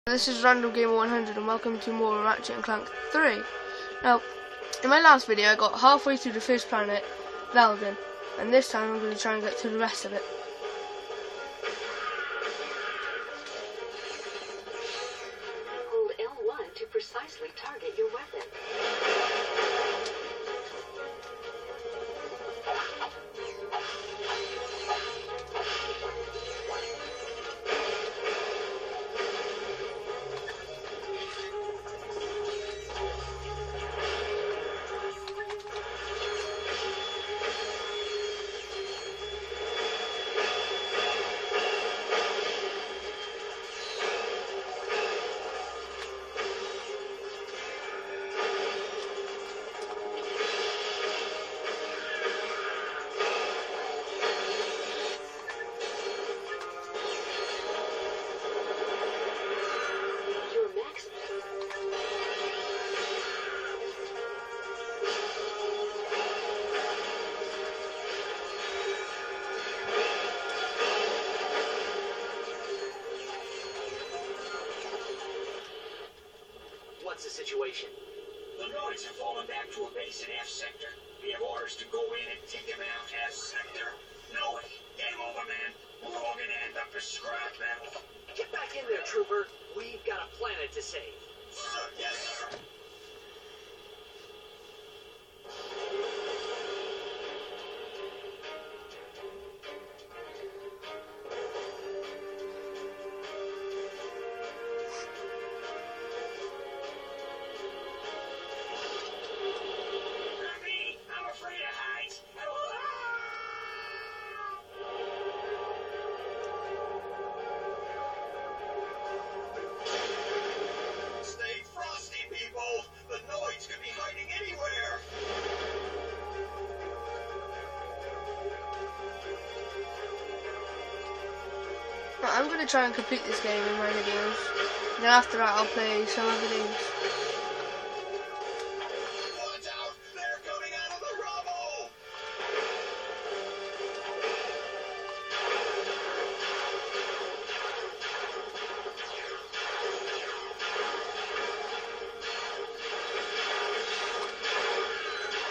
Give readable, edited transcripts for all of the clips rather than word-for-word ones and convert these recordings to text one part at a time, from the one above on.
This is Random Gamer 100 and welcome to more Ratchet and Clank 3. Now, in my last video I got halfway through the first planet, Veldin, and this time I'm going to try and get to the rest of it. Hold L1 to precisely target your weapon. What's the situation? The Nords have fallen back to a base in F sector. We have orders to go in and take them out. F sector. No way. Game over, man. We're all gonna end up as scrap metal. Get back in there, trooper. We've got a planet to save. Yes, sir. I'm going to try and complete this game in my videos. Then after that I'll play some other games. Watch out! They're coming out of the rubble!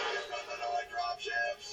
Here come the Noid dropships!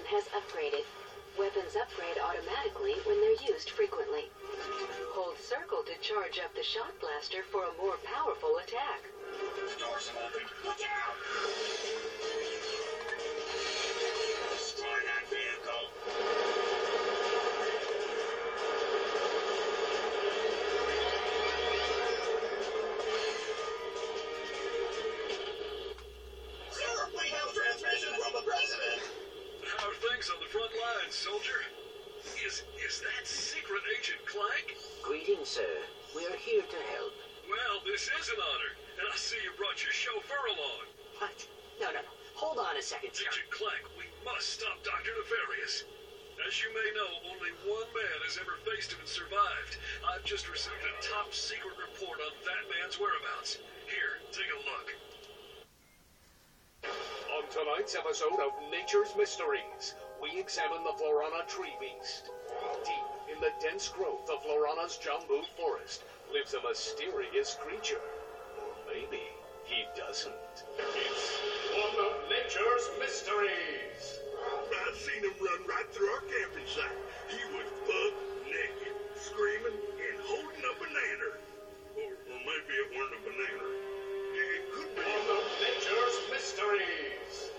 Has upgraded. Weapons upgrade automatically when they're used frequently. Hold circle to charge up the shot blaster for a more powerful attack. The doors have opened. Look out! Destroy that vehicle! Sir, we have transmission from the president! How are things on the front lines, soldier? Is that secret agent Clank? Greetings, sir. We are here to help. Well, this is an honor, and I see you brought your chauffeur along. What? No. Hold on a second, sir. Agent Clank, we must stop Dr. Nefarious. As you may know, only one man has ever faced him and survived. I've just received a top secret report on that man's whereabouts. Here, take a look. On tonight's episode of Nature's Mysteries, we examine the Florana tree beast. Deep in the dense growth of Florana's Jambu forest lives a mysterious creature. Or maybe he doesn't. It's one of Nature's Mysteries. I've seen him run right through our camping site. He was buck naked, screaming and holding a banana. Or maybe it weren't a banana. It could be. One of Nature's Mysteries.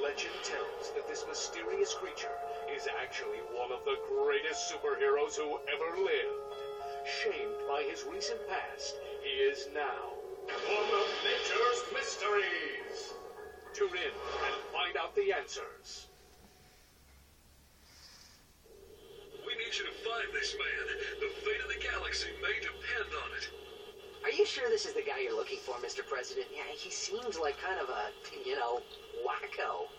Legend tells that this mysterious creature is actually one of the greatest superheroes who ever lived. Shamed by his recent past, he is now one of nature's Tune in and find out the answers. We need you to find this man. The fate of the galaxy may depend on it. Are you sure this is the guy you're looking for, Mr. President? Yeah, he seems like kind of a, wacko.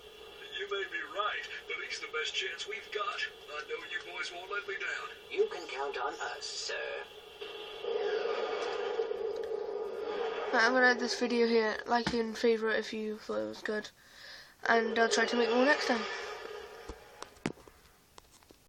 You may be right, but he's the best chance we've got. I know you boys won't let me down. You can count on us, sir. Right, I'm going to end this video here. Like and favourite if you thought it was good. And I'll try to make more next time.